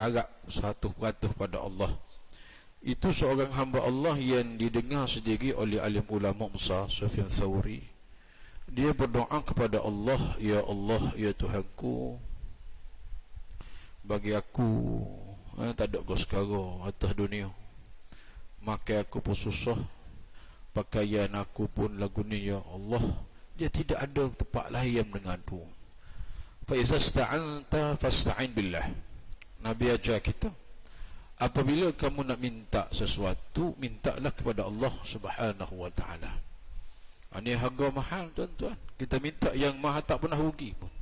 harap 100% pada Allah. Itu seorang hamba Allah yang didengar sendiri oleh alim ulama besar Sufyan Thawri. Dia berdoa kepada Allah, ya Allah, ya Tuhanku, bagi aku tak ada sekarang atas dunia, makan aku pun susah, pakaian aku pun lagu ni, ya Allah. Dia tidak ada tempat lain yang mengadu. Fa iza sta'anta fasta'in billah. Nabi ajar kita, apabila kamu nak minta sesuatu, mintalah kepada Allah Subhanahu wa ta'ala. Ini harga mahal, tuan-tuan. Kita minta yang mahal, tak pernah rugi pun,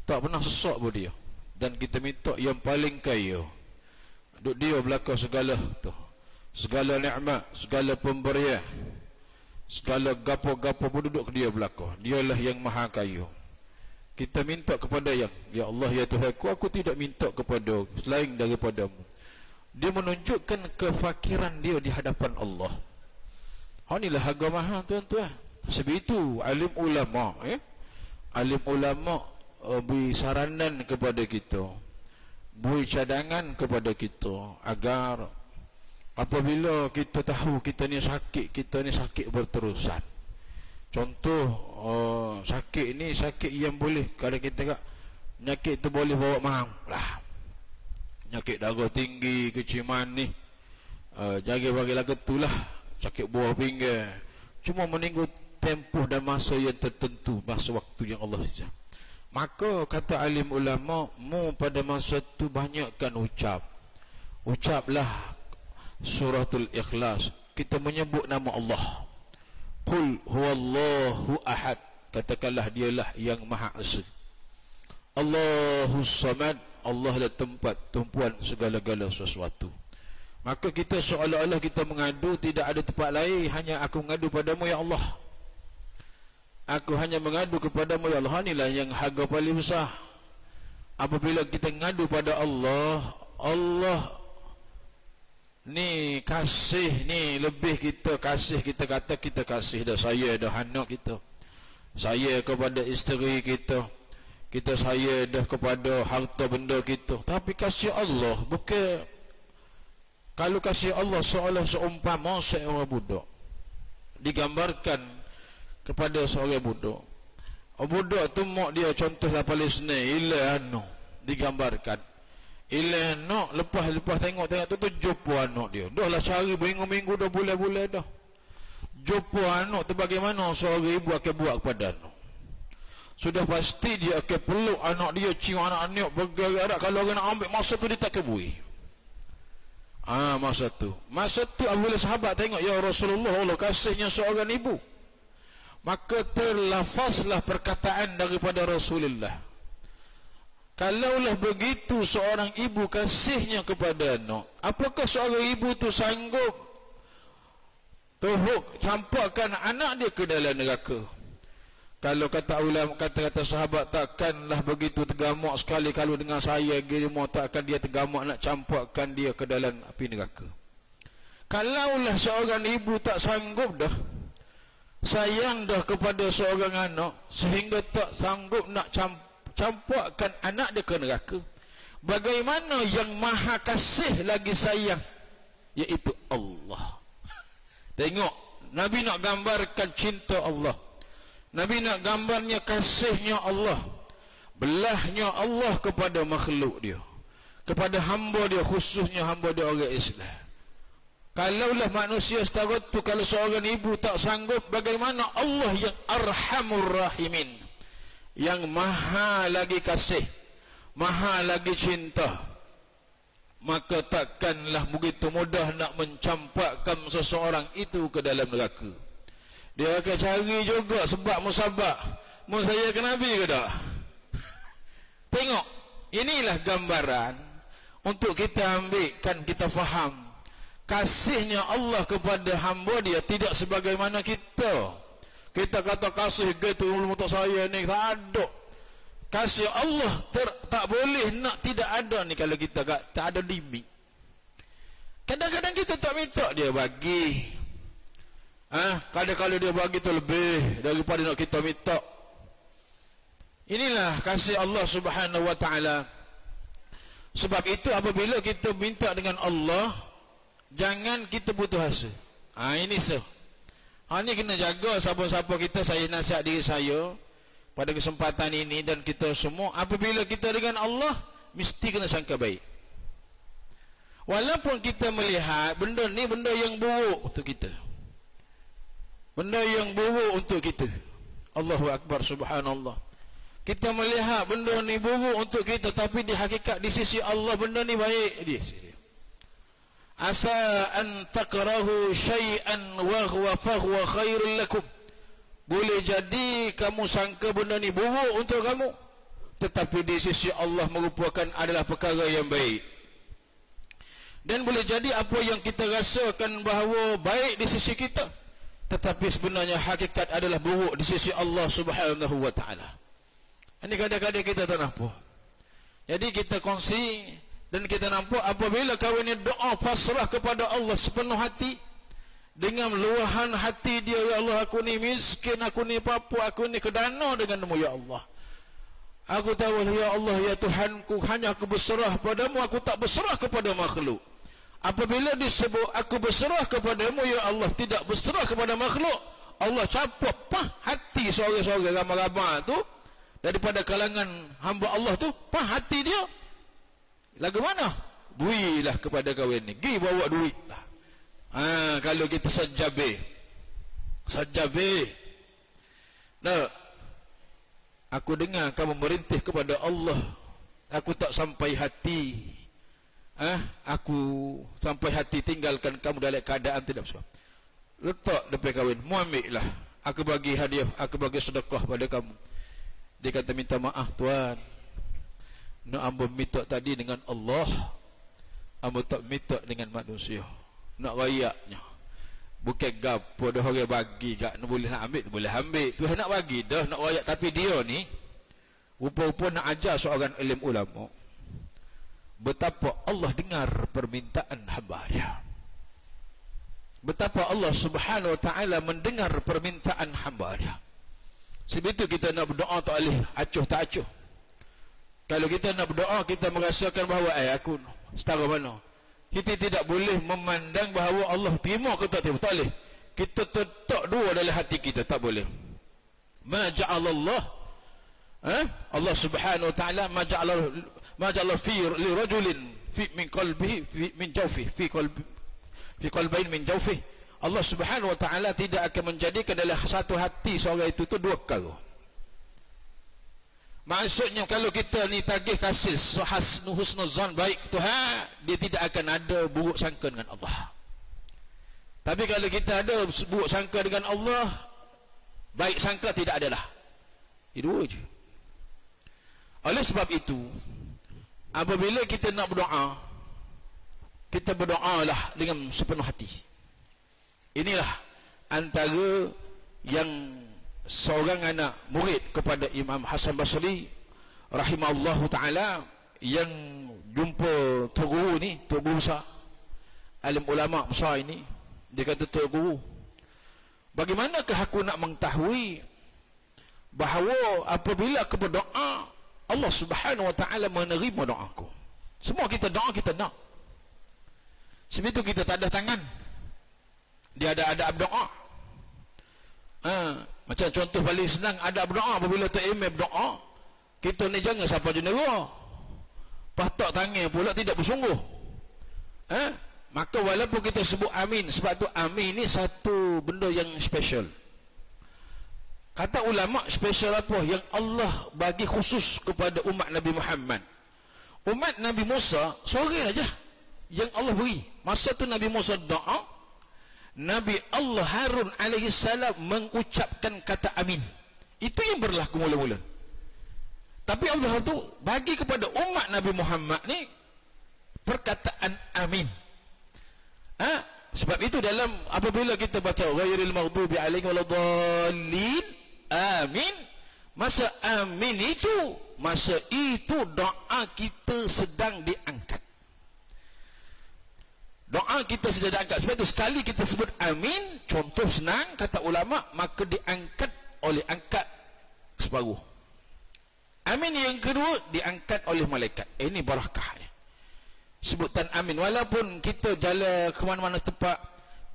tak pernah sesak pun dia. Dan kita minta yang paling kaya, duk dia belakang segala tu, segala nikmat, segala pemberian, segala gapo-gapo pun duduk ke dia belakang. Dialah yang maha kaya. Kita minta kepada yang, ya Allah, ya Tuhanku, aku tidak minta kepada selain daripadamu. Dia menunjukkan kefakiran dia di hadapan Allah. Inilah harga mahal, tuan-tuan. Sebab itu alim ulama, alim ulama beri saranan kepada kita, beri cadangan kepada kita, agar apabila kita tahu kita ni sakit berterusan. Contoh, sakit ni sakit yang boleh, kalau kita kata penyakit tu boleh bawa mang lah, penyakit darah tinggi, keciman ni, jaga bagilah ketulah, sakit buah pinggang, cuma menunggu tempoh dan masa yang tertentu, masa waktu yang Allah sejak. Maka kata alim ulama, mu pada masa tu banyakkan ucaplah suratul Ikhlas. Kita menyebut nama Allah, qul huwallahu ahad, katakanlah dialah yang maha esa. Allahus samad, Allah adalah tempat tumpuan segala-gala sesuatu. Maka kita seolah-olah kita mengadu, tidak ada tempat lain, hanya aku mengadu padamu, ya Allah. Aku hanya mengadu kepadamu, ya Allah. Inilah yang harga paling besar. Apabila kita mengadu pada Allah, Allah ni kasih ni lebih kita kasih. Kita kata kita kasih dah, saya dah anak kita, saya kepada isteri kita, kita saya dah kepada harta benda kita. Tapi kasih Allah bukan, kalau kasih Allah seolah seumpama seorang budak digambarkan kepada seorang budak. Budak tu mak dia contohlah Palestin, ilah anak digambarkan, ilah anak lepas tengok tu jumpa anak dia, dah lah cari minggu-minggu, dah bulan-bulan dah jumpa anak tu. Bagaimana seorang ibu akan buat kepada anak? Sudah pasti dia akan peluk anak dia, cium anak-anak, bergerak. Kalau orang nak ambil masa tu, dia tak kebui. Masa tu apabila sahabat tengok, ya Rasulullah, Allah kasihnya seorang ibu, maka terlafazlah perkataan daripada Rasulullah, kalaulah begitu seorang ibu kasihnya kepada anak, apakah seorang ibu tu sanggup campakkan anak dia ke dalam neraka? Kalau kata ulama, kata-kata sahabat, takkanlah begitu tergamak sekali kalau dengan saya gilma, takkan dia tergamak nak campakkan dia ke dalam api neraka. Kalaulah seorang ibu tak sanggup dah, sayang dah kepada seorang anak, sehingga tak sanggup nak campakkan anak dia ke neraka, bagaimana yang maha kasih lagi sayang, iaitu Allah. Tengok, Nabi nak gambarkan cinta Allah, Nabi nak gambarnya kasihnya Allah, belahnya Allah kepada makhluk dia, kepada hamba dia, khususnya hamba dia orang Islam. Kalaulah manusia setara tu, kalau seorang ibu tak sanggup, bagaimana Allah yang Arhamur Rahimin, yang maha lagi kasih, maha lagi cinta? Maka takkanlah begitu mudah nak mencampakkan seseorang itu ke dalam neraka. Dia akan cari juga sebab musabak, mau saya ke Nabi ke tak? Tengok, inilah gambaran untuk kita ambilkan, kita faham kasihnya Allah kepada hamba dia tidak sebagaimana kita kata kasih gitu untuk saya ni, tak ada. Kasih Allah tak boleh nak tidak ada ni kalau kita tak ada limit. Kadang-kadang kita tak minta dia bagi, kadang-kadang dia bagi tu lebih daripada nak kita minta. Inilah kasih Allah Subhanahu wa ta'ala. Sebab itu apabila kita minta dengan Allah, jangan kita putus asa. Ini ini kena jaga siapa-siapa kita. Saya nasihat diri saya pada kesempatan ini dan kita semua, apabila kita dengan Allah mesti kena sangka baik. Walaupun kita melihat benda ni benda yang buruk untuk kita, benda yang buruk untuk kita. Allahu Akbar, subhanallah. Kita melihat benda ni buruk untuk kita, tapi di hakikat di sisi Allah benda ni baik dia. Asa an takrahu syai'an wa huwa fahuwa khairul lakum. Boleh jadi kamu sangka benda ni buruk untuk kamu, tetapi di sisi Allah merupakan adalah perkara yang baik. Dan boleh jadi apa yang kita rasakan bahawa baik di sisi kita, tetapi sebenarnya hakikat adalah buruk di sisi Allah Subhanahu wa taala. Ini kadang-kadang kita tak nampak. Jadi kita kongsi dan kita nampak apabila kawan ni doa pasrah kepada Allah sepenuh hati, dengan luahan hati dia, ya Allah, aku ni miskin, aku ni papu, aku ni kedana denganmu ya Allah. Aku tahu ya Allah, ya Tuhanku, hanya aku berserah padamu, aku tak berserah kepada makhluk. Apabila disebut aku berserah kepadamu ya Allah, tidak berserah kepada makhluk, Allah capap hati seorang-seorang ramai-ramai tu daripada kalangan hamba Allah tu, hati dia lagu mana? Duilah kepada kawan ni, pergi bawa duit lah. Kalau kita sajabe. Nah, aku dengar kamu merintih kepada Allah, aku tak sampai hati. Aku sampai hati tinggalkan kamu dalam keadaan tidak bersuara. Letak depan kahwin, mu ambil lah, aku bagi hadiah, aku bagi sedekah pada kamu. Dia kata, minta maaf tuan, nak amba minta tadi dengan Allah, amba tak minta dengan manusia. Nak rayaknya, bukan gapo dah orang bagi kat, boleh nak ambil, boleh ambil. Tuhan nak bagi dah, nak rayak. Tapi dia ni rupa-rupa nak ajar seorang alim ulama betapa Allah dengar permintaan hamba dia, betapa Allah Subhanahu wa taala mendengar permintaan hamba dia. Sebab itu kita nak berdoa tak boleh acuh tak acuh. Kalau kita nak berdoa, kita merasakan bahawa aku setara mana, kita tidak boleh memandang bahawa Allah terima ke tak terima. Tak boleh. Kita tetap dua dalam hati kita, tak boleh. Ma ja'alallah, Allah Subhanahu wa taala ma ja'ala fi li rajulin fi min qalbihi fi min jawfihi fi qalbain min jawfihi. Allah Subhanahu wa taala tidak akan menjadikan dalam satu hati seorang itu dua perkara. Maksudnya kalau kita ni tagih kasih husnuzan baik Tuhan, dia tidak akan ada buruk sangka dengan Allah. Tapi kalau kita ada buruk sangka dengan Allah, baik sangka tidak ada dah. Itu dua je. Oleh sebab itu, apabila kita nak berdoa, kita berdoalah dengan sepenuh hati. Inilah antara yang seorang anak murid kepada Imam Hasan Basri rahimahullahu taala yang jumpa Tok Guru ni, Tok Guru besar, alim ulama besar ini. Dia kata, Tok Guru, bagaimanakah aku nak mengetahui bahawa apabila aku berdoa, Allah Subhanahu wa taala menerima doaku? Semua kita doa kita nak. Sebab itu kita tak ada tangan. Dia ada adab doa. Macam contoh paling senang adab doa, apabila tu imam berdoa, kita ni jangan siapa jenera, patok tangan pula tidak bersungguh. Maka walaupun kita sebut amin, sebab tu amin ni satu benda yang special. Kata ulama, special apa yang Allah bagi khusus kepada umat Nabi Muhammad. Umat Nabi Musa seorang aja yang Allah beri. Masa tu Nabi Musa doa, Nabi Allah Harun alaihi salam mengucapkan kata amin. Itu yang berlaku mula-mula. Tapi Allah tu bagi kepada umat Nabi Muhammad ni perkataan amin. Sebab itu dalam apabila kita baca ghairil maghdubi alaihim waladdallin, amin, masa amin itu, masa itu doa kita sedang diangkat. Doa kita sudah diangkat. Sebab itu sekali kita sebut amin, contoh senang kata ulama, maka diangkat oleh angkat separuh. Amin yang kedua diangkat oleh malaikat. Ini barakahnya. sebutan amin. Walaupun kita jalan ke mana-mana tempat,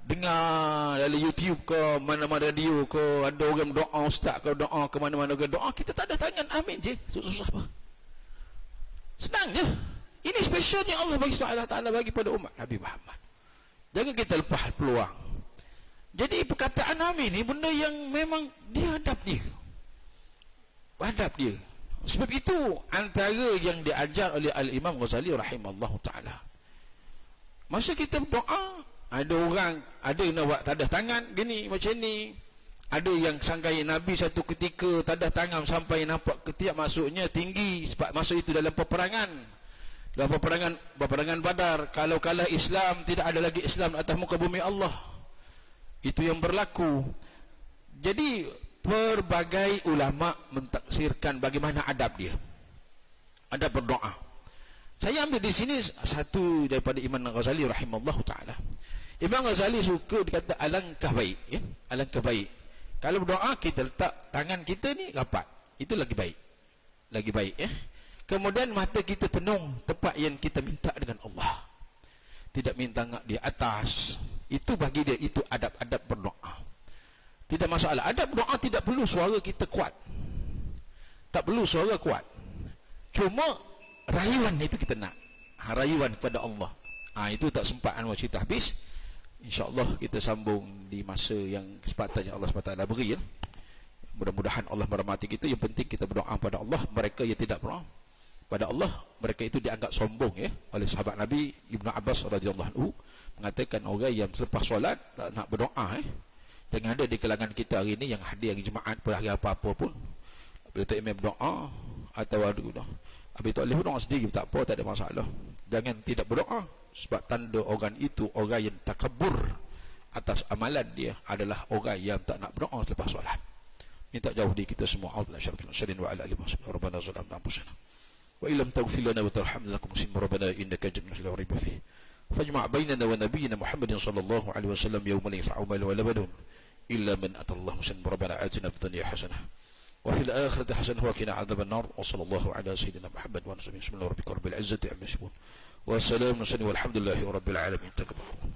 dengar dalam YouTube ke mana-mana radio ke, ada orang doa, ustaz ke doa ke mana-mana ke doa, kita tak ada tangan amin je. Susah apa? Senang je. Ini specialnya Allah bagi SWT bagi pada umat Nabi Muhammad. Jangan kita lepas peluang. Jadi perkataan amin ni benda yang memang dia adab dia. Adab dia. Sebab itu antara yang diajar oleh Al-Imam Ghazali rahimallahu ta'ala. Masa kita berdoa, ada orang, ada yang nak buat tadah tangan gini macam ni, ada yang sangkai Nabi satu ketika tadah tangan sampai nampak ketiak masuknya tinggi, sebab masa itu dalam peperangan Badar, kalau kalah Islam, tidak ada lagi Islam atas muka bumi Allah. Itu yang berlaku. Jadi pelbagai ulama mentaksirkan bagaimana adab dia, adab berdoa. Saya ambil di sini satu daripada Imam Ghazali rahimallahu ta'ala. Imam Ghazali suka dikata alangkah baik, ya? Alangkah baik kalau berdoa kita letak tangan kita ni rapat, itu lagi baik, lagi baik, ya. Kemudian mata kita tenung tempat yang kita minta dengan Allah, tidak minta di atas. Itu bagi dia itu adab-adab berdoa. Tidak masalah. Adab berdoa tidak perlu suara kita kuat, tak perlu suara kuat, cuma rayuan itu kita nak, rayuan kepada Allah. Itu tak sempat Anwar cerita habis. InsyaAllah kita sambung di masa yang sepatutnya Allah SWT beri, ya. Mudah-mudahan Allah merahmati kita. Yang penting kita berdoa pada Allah. Mereka yang tidak berdoa pada Allah, mereka itu dianggap sombong, ya, oleh sahabat Nabi Ibnu Abbas radhiyallahu anhu mengatakan orang yang selepas solat tak nak berdoa, jangan ada di kalangan kita hari ini yang hadir hari Jumaat pada hari apa-apa pun, bila tak imam berdoa atau ada habis tak boleh berdoa sendiri, tak apa, tak ada masalah. Jangan tidak berdoa, sebab tanda orang itu orang yang takabur atas amalan dia adalah orang yang tak nak berdoa selepas solat. Minta jauh di kita semua. Allah syarifin syarifin wa ala alihi wa sallam. Rabbana zalamna anfusana wa illam taghfir lana wa tarhamna lanakunanna rabbana innaka jami'ul la raiba fihi fajma' bainana wa nabiyyina Muhammadin sallallahu alaihi wasallam yawma la yanfa'u malun wa la banun illa man atallahu musliman. Rabbana atina fid dunya hasanah wa fil akhirati hasanah wa qina adzaban nar. Wa sallallahu ala sayyidina Muhammad wa ala alihi bismillahir rabbil izzati amma yasifun wa salamun walhamdulillahi rabbil alamin. Takabbalallahu.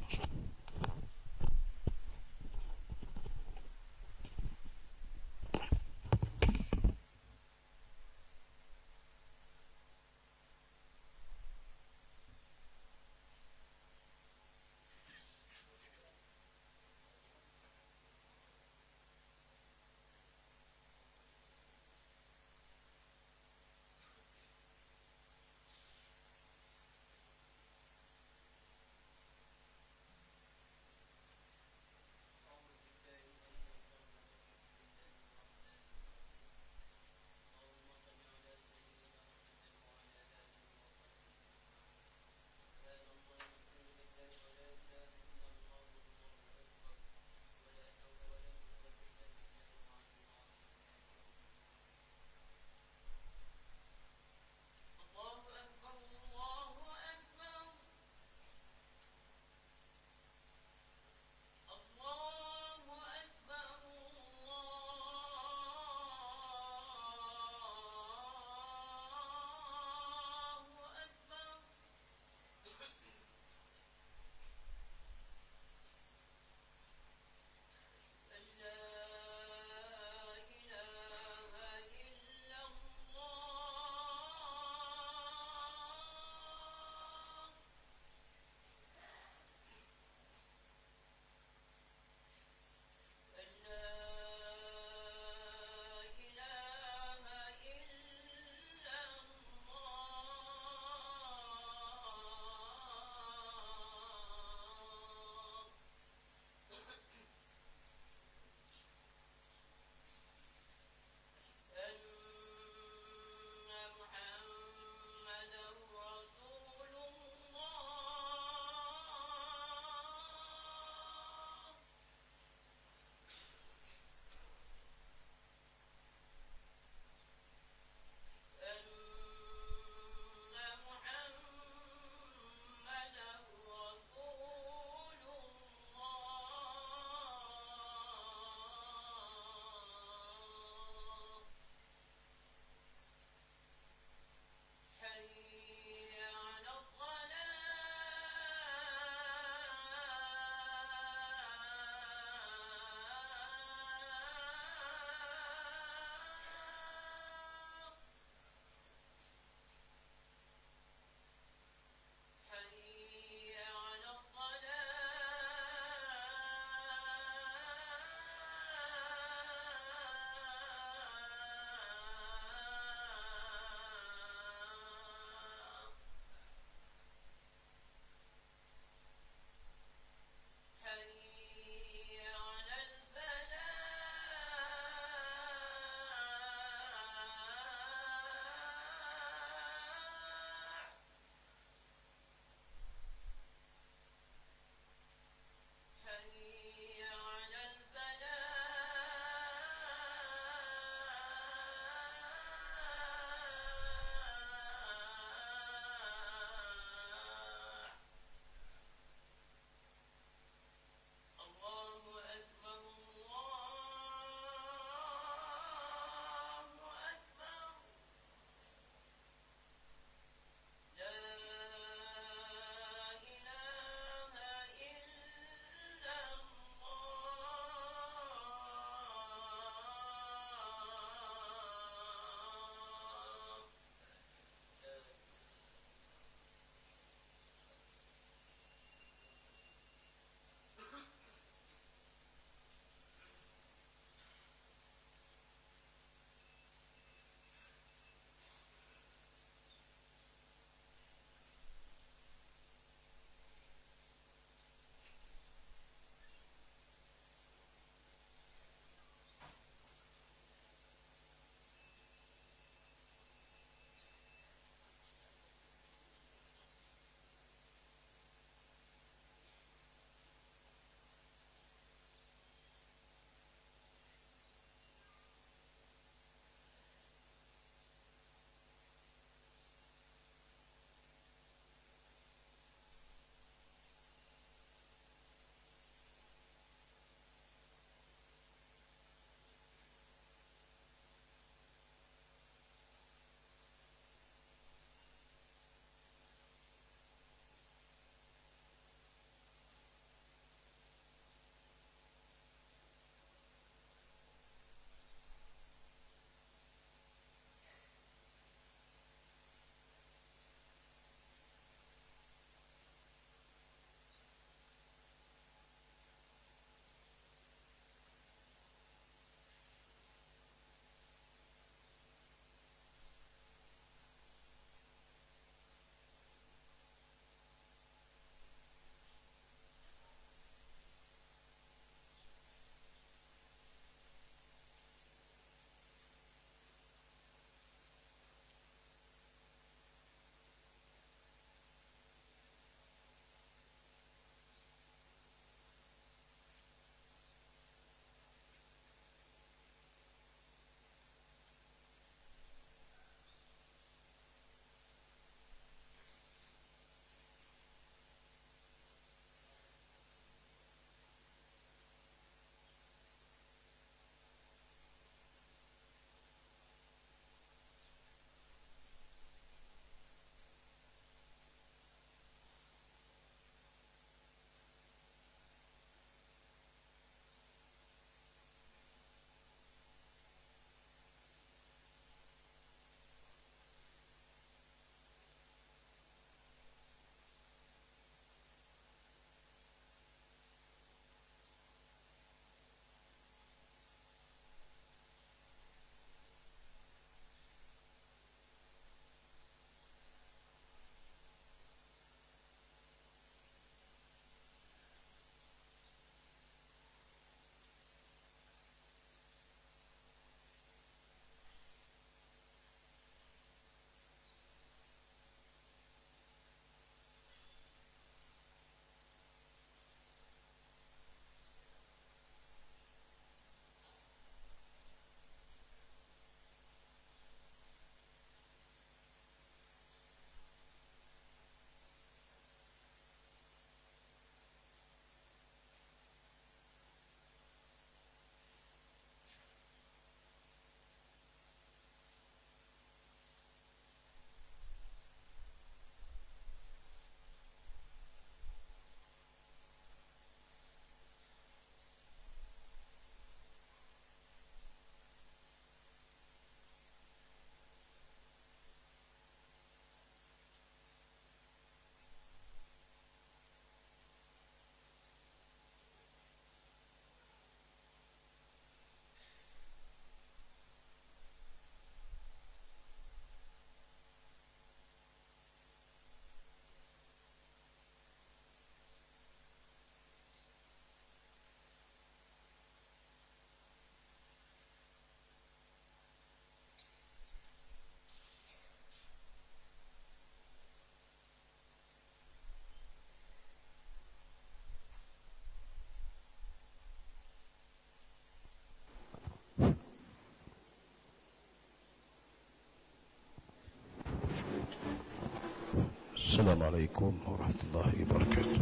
Assalamualaikum warahmatullahi wabarakatuh.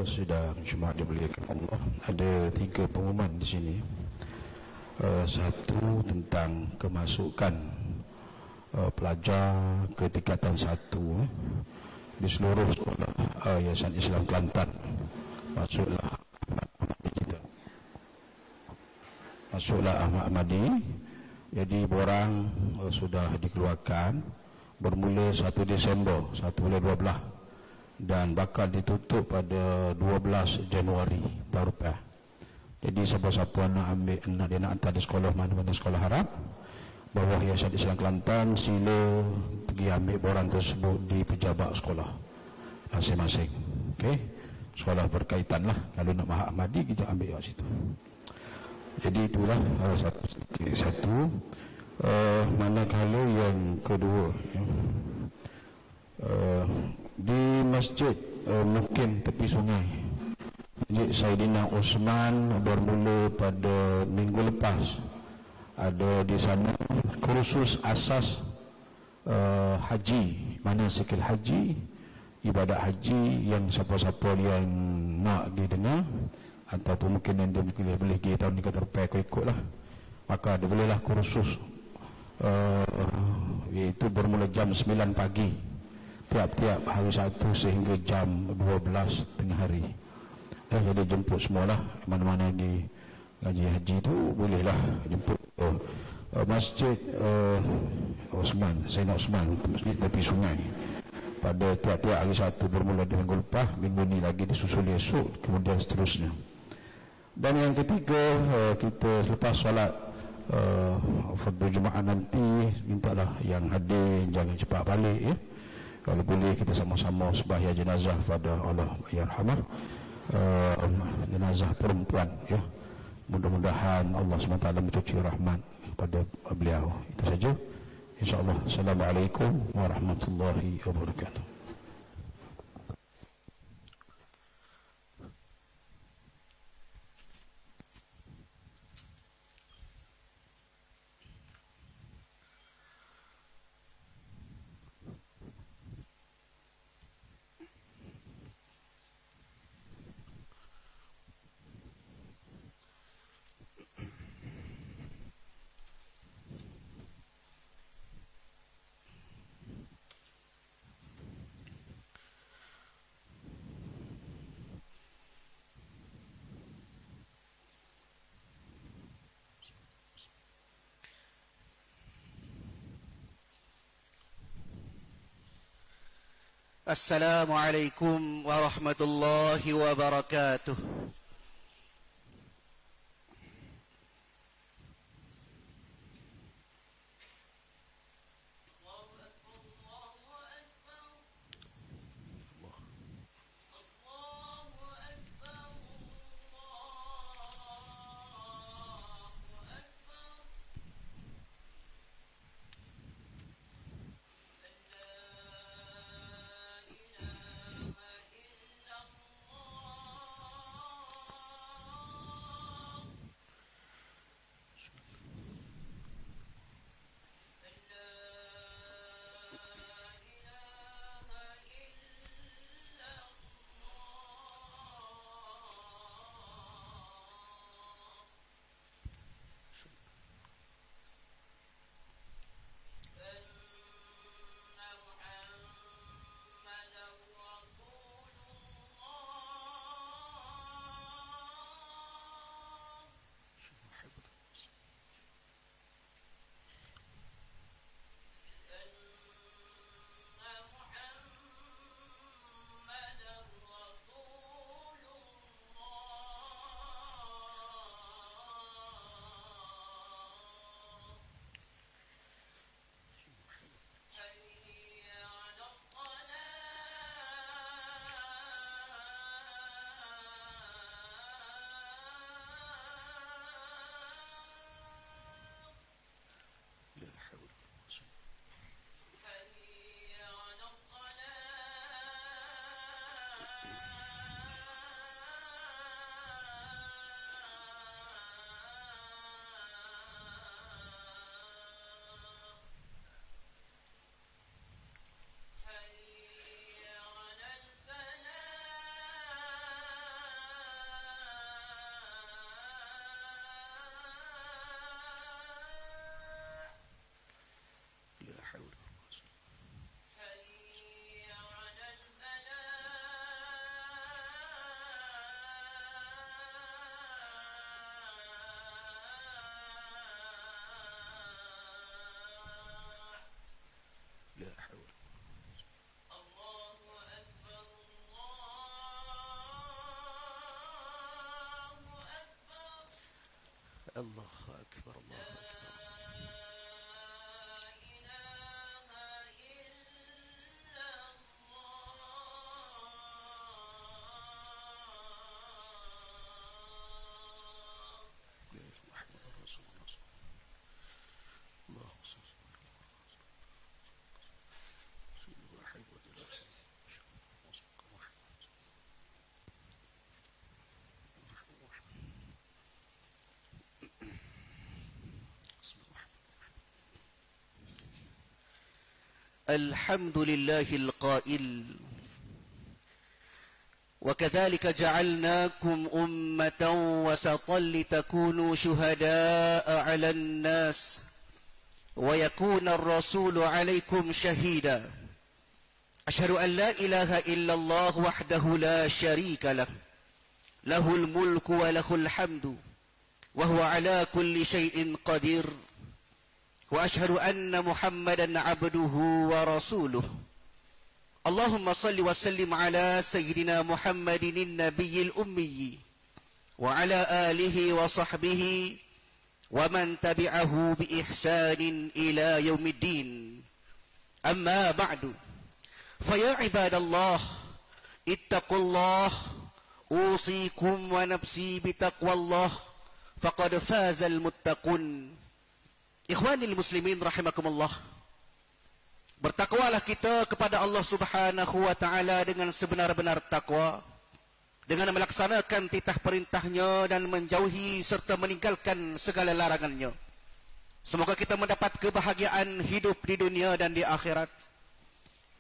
Sidang Jumaat dimuliakan Allah, ada 3 pengumuman di sini. Satu, tentang kemasukan pelajar ke tingkatan 1 di seluruh sekolah Yayasan Islam Kelantan. Masuklah Ahmad Ahmadi. Jadi borang sudah dikeluarkan bermula 1 Disember 1/12 dan bakal ditutup pada 12 Januari tahun depan. Jadi siapa-siapa nak ambil dia nak hantar di sekolah mana-mana sekolah Arab bawah Yayasan Islam Kelantan, sila pergi ambil borang tersebut di pejabat sekolah masing-masing. Okey, sekolah berkaitan lah. Kalau nak Mahad Ahmadi kita ambil kat situ. Jadi itulah satu. Manakala yang kedua, di masjid mungkin tepi sungai Masjid Saidina Osman bermula pada minggu lepas. Ada di sana kursus asas haji, manasikil haji, ibadat haji yang siapa-siapa yang nak pergi dengar ataupun mungkin yang dia boleh pergi tahun ni kata repair ikut lah, maka dia bolehlah kursus iaitu bermula jam 9 pagi tiap-tiap hari Sabtu sehingga jam 12 tengah hari. Jadi jemput semualah, mana-mana di ngaji haji tu bolehlah jemput Masjid Osman, Sayyidina Osman, masjid tepi sungai pada tiap-tiap hari Sabtu bermula di minggu lepas, minggu ni lagi disusul esok, kemudian seterusnya. Dan yang ketiga, kita selepas solat Fardhu Jumaat nanti, mintalah yang hadir jangan cepat balik ya. Kalau boleh kita sama-sama sembahyang jenazah pada Allah yarhamah, jenazah perempuan ya. Mudah-mudahan Allah SWT mencuci rahmat kepada beliau. Itu saja, insya-Allah. Assalamualaikum warahmatullahi wabarakatuh. Assalamualaikum warahmatullahi wabarakatuh. أكبر الله أكبر محمد رسول الله اللهم صل الحمد لله القائل وكذلك جعلناكم أمة وسطا لتكونوا شهداء على الناس ويكون الرسول عليكم شهيدا أشهد أن لا إله إلا الله وحده لا شريك له له الملك وله الحمد وهو على كل شيء قدير وأشهد أن محمدا عبده ورسوله اللهم صل وسلم على سيدنا محمد النبي الأمي وعلى آله وصحبه ومن تبعه بإحسان إلى يوم الدين أما بعد فيا عباد الله اتقوا الله أوصيكم ونفسي بتقوى الله فقد فاز المتقون. Ikhwanil muslimin rahimakumullah, bertakwalah kita kepada Allah subhanahu wa ta'ala dengan sebenar-benar takwa, dengan melaksanakan titah perintahnya dan menjauhi serta meninggalkan segala larangannya. Semoga kita mendapat kebahagiaan hidup di dunia dan di akhirat.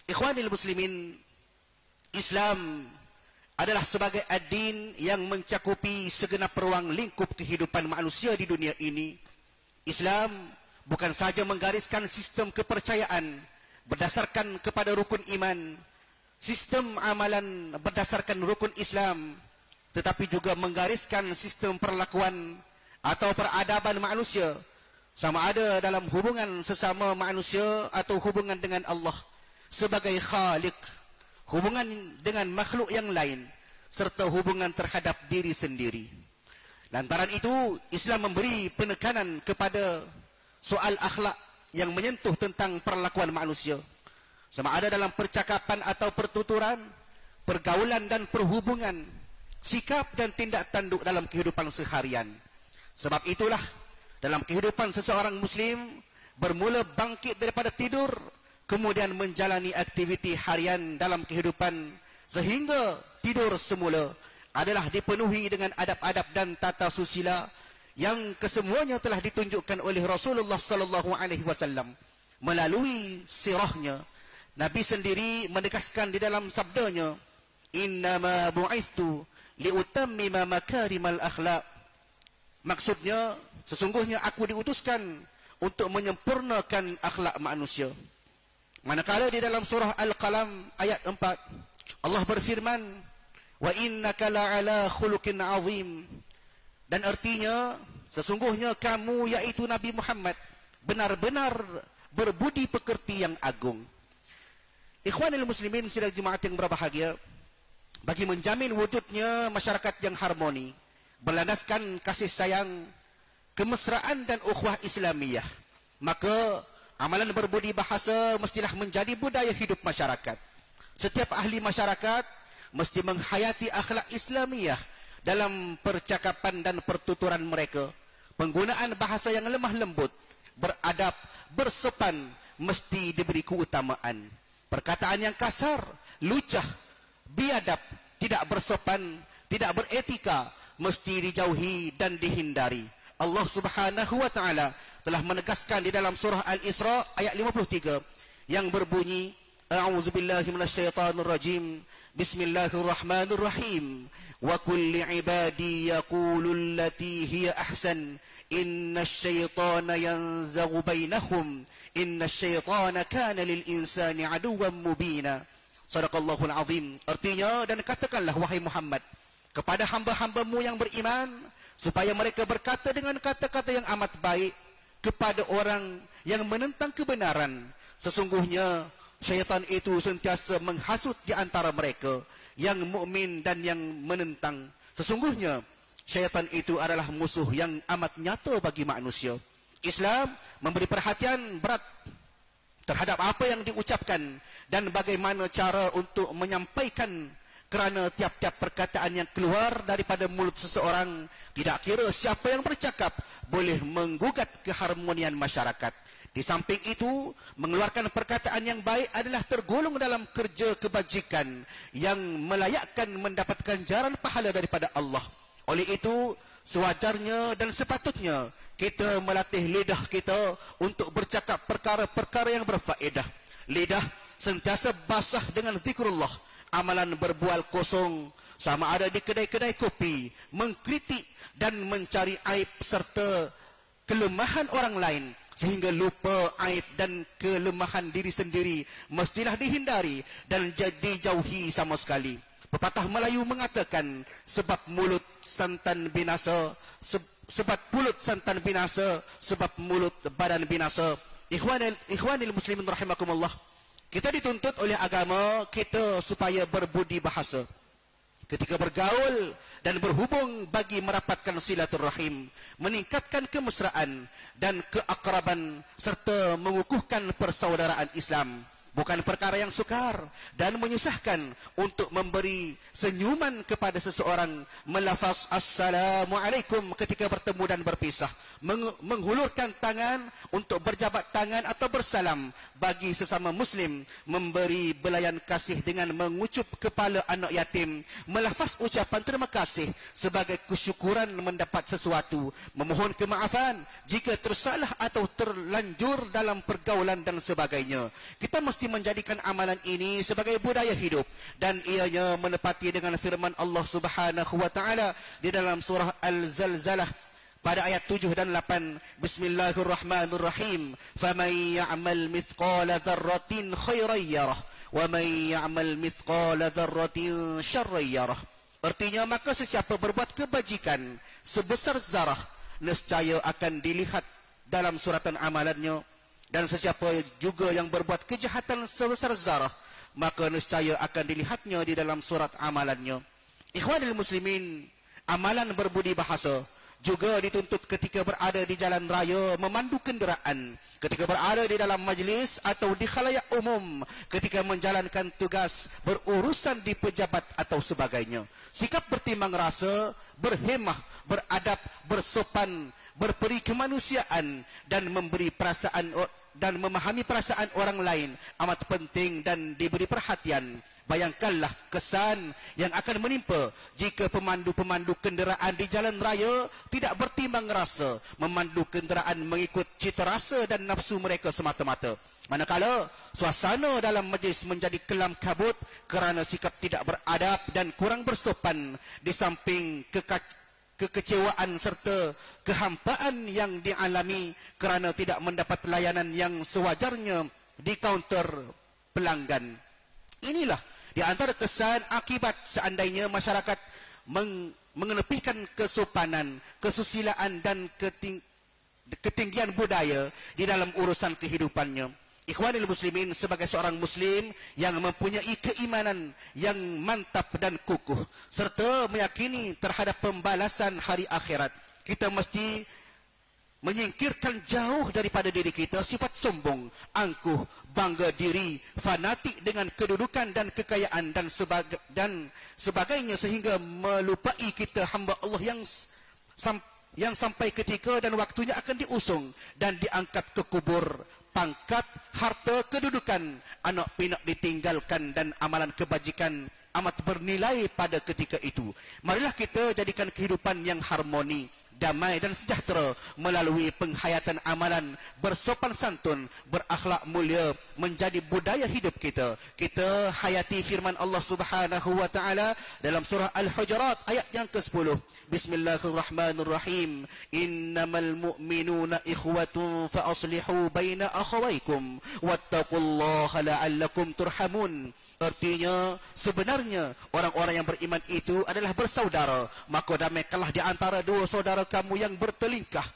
Ikhwanil muslimin, Islam adalah sebagai ad-din yang mencakupi segenap ruang lingkup kehidupan manusia di dunia ini. Islam bukan saja menggariskan sistem kepercayaan berdasarkan kepada rukun iman, sistem amalan berdasarkan rukun Islam, tetapi juga menggariskan sistem perlakuan atau peradaban manusia, sama ada dalam hubungan sesama manusia atau hubungan dengan Allah sebagai Khaliq, hubungan dengan makhluk yang lain, serta hubungan terhadap diri sendiri. Lantaran itu, Islam memberi penekanan kepada soal akhlak yang menyentuh tentang perlakuan manusia, sama ada dalam percakapan atau pertuturan, pergaulan dan perhubungan, sikap dan tindak tanduk dalam kehidupan seharian. Sebab itulah, dalam kehidupan seseorang Muslim, bermula bangkit daripada tidur, kemudian menjalani aktiviti harian dalam kehidupan, sehingga tidur semula adalah dipenuhi dengan adab-adab dan tata susila yang kesemuanya telah ditunjukkan oleh Rasulullah sallallahu alaihi wasallam melalui sirahnya. Nabi sendiri menegaskan di dalam sabdanya, innama bu'ithtu liutammima makarimal akhlaq. Maksudnya, sesungguhnya aku diutuskan untuk menyempurnakan akhlak manusia. Manakala di dalam surah Al-Qalam ayat 4 Allah berfirman, wa innaka la'ala khuluqin azim, dan artinya sesungguhnya kamu yaitu Nabi Muhammad benar-benar berbudi pekerti yang agung. Ikhwanil muslimin sidang Jumaat yang berbahagia, bagi menjamin wujudnya masyarakat yang harmoni berlandaskan kasih sayang, kemesraan dan ukhuwah Islamiyah, maka amalan berbudi bahasa mestilah menjadi budaya hidup masyarakat. Setiap ahli masyarakat mesti menghayati akhlak Islamiyah dalam percakapan dan pertuturan mereka. Penggunaan bahasa yang lemah lembut, beradab, bersopan mesti diberi keutamaan. Perkataan yang kasar, lucah, biadab, tidak bersopan, tidak beretika mesti dijauhi dan dihindari. Allah subhanahu wa ta'ala telah menegaskan di dalam surah Al-Isra ayat 53 yang berbunyi, a'udzubillahi minasyaitonir rajim, bismillahirrahmanirrahim, wa kulli ibadi yaqulu allati hiya ahsan innasyaitana yanzaghu bainahum innasyaitana kana lil insani aduwwan mubina. Shadaqallahul azim. Artinya, dan katakanlah wahai Muhammad kepada hamba-hambamu yang beriman, supaya mereka berkata dengan kata-kata yang amat baik kepada orang yang menentang kebenaran. Sesungguhnya syaitan itu sentiasa menghasut di antara mereka yang mukmin dan yang menentang. Sesungguhnya syaitan itu adalah musuh yang amat nyata bagi manusia. Islam memberi perhatian berat terhadap apa yang diucapkan dan bagaimana cara untuk menyampaikan, kerana tiap-tiap perkataan yang keluar daripada mulut seseorang, tidak kira siapa yang bercakap, boleh menggugat keharmonian masyarakat. Di samping itu, mengeluarkan perkataan yang baik adalah tergolong dalam kerja kebajikan yang melayakkan mendapatkan ganjaran pahala daripada Allah. Oleh itu, sewajarnya dan sepatutnya kita melatih lidah kita untuk bercakap perkara-perkara yang berfaedah. Lidah sentiasa basah dengan zikrullah. Amalan berbual kosong, sama ada di kedai-kedai kopi, mengkritik dan mencari aib serta kelemahan orang lain, sehingga lupa aib dan kelemahan diri sendiri, mestilah dihindari dan dijauhi sama sekali. Pepatah Melayu mengatakan, sebab mulut santan binasa, sebab mulut santan binasa, sebab mulut badan binasa. Ikhwanil muslimin rahimakumullah. Kita dituntut oleh agama kita supaya berbudi bahasa ketika bergaul dan berhubung bagi merapatkan silaturahim, meningkatkan kemesraan dan keakraban serta mengukuhkan persaudaraan Islam. Bukan perkara yang sukar dan menyusahkan untuk memberi senyuman kepada seseorang, melafaz assalamualaikum ketika bertemu dan berpisah, menghulurkan tangan untuk berjabat tangan atau bersalam bagi sesama muslim, memberi belayan kasih dengan mengucup kepala anak yatim, melafaz ucapan terima kasih sebagai kesyukuran mendapat sesuatu, memohon kemaafan jika tersalah atau terlanjur dalam pergaulan dan sebagainya. Kita mesti menjadikan amalan ini sebagai budaya hidup, dan ianya menepati dengan firman Allah Subhanahu wa taala di dalam surah Al-Zalzalah pada ayat 7 dan 8. Bismillahirrahmanirrahim. Faman ya'mal mithqala dzarratin khairan yarah wa man ya'mal mithqala dzarratin syarran yarah. Artinya, maka sesiapa berbuat kebajikan sebesar zarah, nescaya akan dilihat dalam suratan amalannya, dan sesiapa juga yang berbuat kejahatan sebesar zarah, maka nescaya akan dilihatnya di dalam surat amalannya. Ikhwanil muslimin, amalan berbudi bahasa juga dituntut ketika berada di jalan raya memandu kenderaan, ketika berada di dalam majlis atau di khalayak umum, ketika menjalankan tugas berurusan di pejabat atau sebagainya. Sikap bertimbang rasa, berhemah, beradab, bersopan, berperi kemanusiaan dan memberi perasaan dan memahami perasaan orang lain amat penting dan diberi perhatian. Bayangkanlah kesan yang akan menimpa jika pemandu-pemandu kenderaan di jalan raya tidak bertimbang rasa, memandu kenderaan mengikut cita rasa dan nafsu mereka semata-mata. Manakala suasana dalam majlis menjadi kelam kabut kerana sikap tidak beradab dan kurang bersopan, di samping kekecewaan serta kehampaan yang dialami kerana tidak mendapat layanan yang sewajarnya di kaunter pelanggan. Inilah di antara kesan akibat seandainya masyarakat mengenepikan kesopanan, kesusilaan dan ketinggian budaya di dalam urusan kehidupannya. Ikhwanil muslimin, sebagai seorang muslim yang mempunyai keimanan yang mantap dan kukuh serta meyakini terhadap pembalasan hari akhirat, kita mesti menyingkirkan jauh daripada diri kita sifat sombong, angkuh, bangga diri, fanatik dengan kedudukan dan kekayaan dan sebagainya, sehingga melupai kita hamba Allah yang sampai ketika dan waktunya akan diusung dan diangkat ke kubur. Pangkat, harta, kedudukan, anak pinak ditinggalkan, dan amalan kebajikan amat bernilai pada ketika itu. Marilah kita jadikan kehidupan yang harmoni, damai dan sejahtera melalui penghayatan amalan bersopan santun, berakhlak mulia menjadi budaya hidup kita. Kita hayati firman Allah Subhanahu wa taala dalam surah Al-Hujurat ayat yang ke-10. Bismillahirrahmanirrahim. Innamal mu'minuna ikhwatun fa aslihu baina akhawaykum wattaqullaha la'allakum turhamun. Artinya, sebenarnya orang-orang yang beriman itu adalah bersaudara, maka damaikanlah di antara dua saudara kamu yang bertelingkah,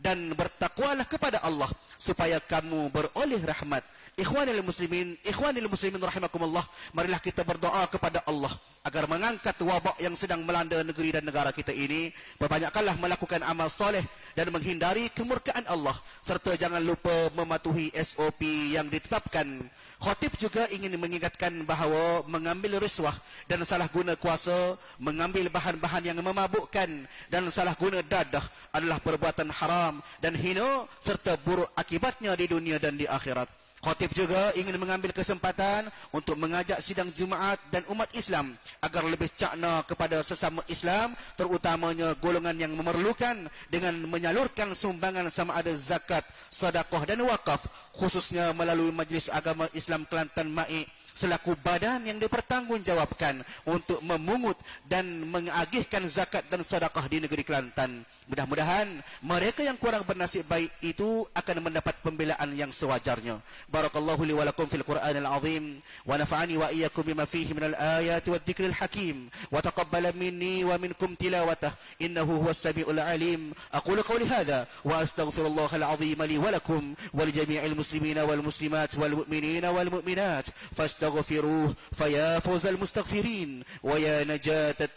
dan bertakwalah kepada Allah supaya kamu beroleh rahmat. Ikhwanil muslimin rahimakumullah, marilah kita berdoa kepada Allah agar mengangkat wabak yang sedang melanda negeri dan negara kita ini. Perbanyakkanlah melakukan amal soleh dan menghindari kemurkaan Allah, serta jangan lupa mematuhi SOP yang ditetapkan. Khatib juga ingin mengingatkan bahawa mengambil riswah dan salah guna kuasa, mengambil bahan-bahan yang memabukkan dan salah guna dadah adalah perbuatan haram dan hina serta buruk akibatnya di dunia dan di akhirat. Khatib juga ingin mengambil kesempatan untuk mengajak sidang Jumaat dan umat Islam agar lebih cakna kepada sesama Islam, terutamanya golongan yang memerlukan, dengan menyalurkan sumbangan sama ada zakat, sedekah dan wakaf, khususnya melalui Majlis Agama Islam Kelantan MAIK selaku badan yang dipertanggungjawabkan untuk memungut dan mengagihkan zakat dan sedekah di negeri Kelantan. Mudah-mudahan mereka yang kurang bernasib baik itu akan mendapat pembelaan yang sewajarnya. Barakallahu li wa lakum fil Qur'anil azim wa nafa'ani wa iyyakum bima fihi minal ayati wadh-dhikril hakim wa taqabbala minni wa minkum tilawatah innahu huwas samiul alim. Aqulu qawli hadha wa astaghfirullahal azim li wa lakum wa li jami'il muslimina wal muslimat wal mu'minina wal mu'minat fastaghfiruhu faya fawzal mustaghfirin wa ya najatat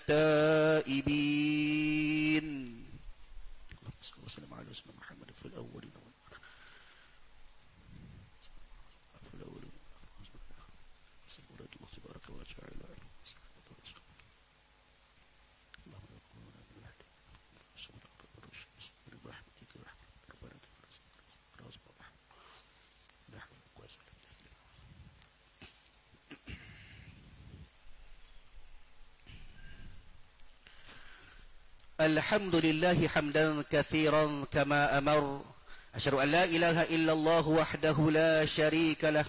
taibin. وسلم على اسم محمد في الأولين في الأولين تبارك وتعالى اللهم يقولون من وحدك سبحانك برحمتك ربنا الحمد لله حمدا كثيرا كما أمر. أشهد أن لا إله إلا الله وحده لا شريك له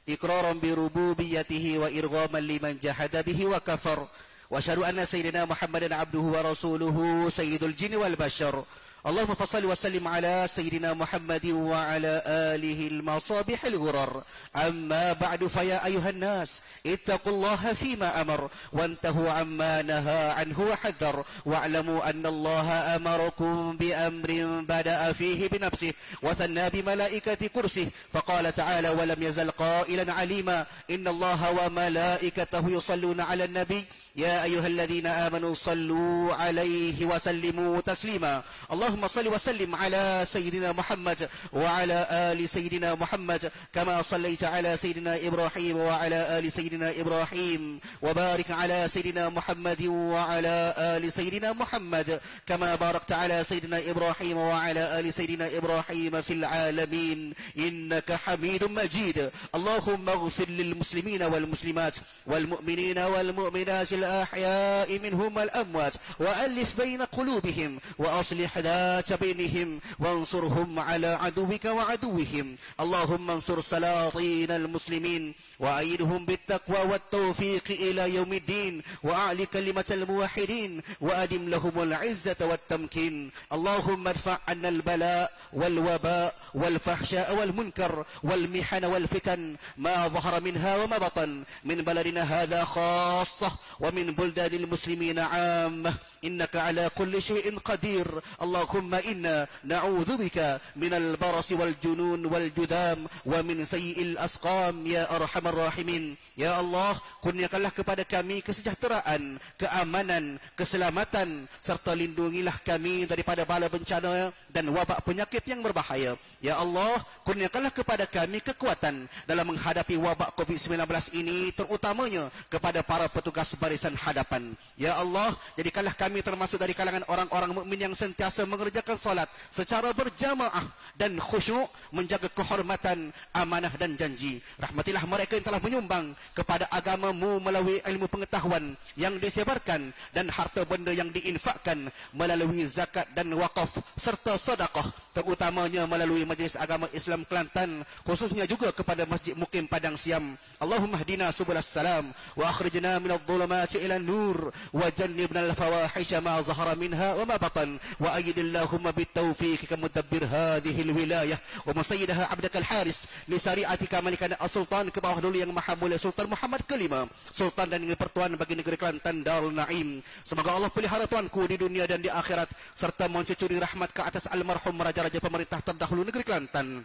إقرارا بربوبيته وإرغاما لمن جحد به وكفر. وأشهد أن سيدنا محمدا عبده ورسوله سيد الجن والبشر. اللهم فصل وسلم على سيدنا محمد وعلى آله المصابيح الغرر. أما بعد فيا أيها الناس اتقوا الله فيما أمر وانتهوا عما نهى عنه وحذر واعلموا أن الله أمركم بأمر بدأ فيه بنفسه وثنى بملائكة كرسه فقال تعالى ولم يزل قائلا عليما إن الله وملائكته يصلون على النبي يا أيها الذين آمنوا صلوا عليه وسلموا تسليما. اللهم صل وسلم على سيدنا محمد وعلى آل سيدنا محمد كما صليت على سيدنا إبراهيم وعلى آل سيدنا إبراهيم وبارك على سيدنا محمد وعلى آل سيدنا محمد كما باركت على سيدنا إبراهيم وعلى آل سيدنا إبراهيم في العالمين إنك حميد مجيد. اللهم اغفر للمسلمين والمسلمات والمؤمنين والمؤمنات الأحياء منهم والأموات وألف بين قلوبهم وأصلح ذات بينهم وانصرهم على عدوك وعدوهم. اللهم انصر سلاطين المسلمين وأيدهم بالتقوى والتوفيق إلى يوم الدين وأعلي كلمة الموحدين وأدم لهم العزة والتمكين. اللهم ادفع عنا البلاء والوباء والفحشاء والمنكر والمحن والفتن ما ظهر منها وما بطن من بلدنا هذا خاصة ومن بلدان المسلمين عامة إنك على كل شيء قدير. اللهم إنا نعوذ بك من البرص والجنون والجذام ومن سيء الأسقام يا أرحم الراحمين. Ya Allah, kurniakanlah kepada kami kesejahteraan, keamanan, keselamatan, serta lindungilah kami daripada bala bencana dan wabak penyakit yang berbahaya. Ya Allah, kurniakanlah kepada kami kekuatan dalam menghadapi wabak COVID-19 ini, terutamanya kepada para petugas barisan hadapan. Ya Allah, jadikanlah kami termasuk dari kalangan orang-orang mukmin yang sentiasa mengerjakan salat secara berjamaah dan khusyuk, menjaga kehormatan, amanah dan janji. Rahmatilah mereka yang telah menyumbang kepada agamamu melalui ilmu pengetahuan yang disebarkan dan harta benda yang diinfakkan melalui zakat dan wakaf serta sedekah, terutamanya melalui Majlis Agama Islam Kelantan, khususnya juga kepada Masjid Mukim Padang Siam. Allahumma hdina subulas salam wa akhrijna minadh dhulumati ila nur wa jannibna al-fawahisha ma zahara minha wa ma batan wa ayyidillahumma bitawfiqika mudabbir hadhihi al-wilayah wa musayyidaha abdaka al-haris li syari'atika malikan as-sultan ke bawah dulu yang maha mulia Sultan Muhammad kelima, Sultan dan Pertuan bagi negeri Kelantan Darul Naim. Semoga Allah pelihara tuanku di dunia dan di akhirat serta mencucuri rahmat ke atas almarhum raja-raja pemerintah terdahulu negeri Kelantan.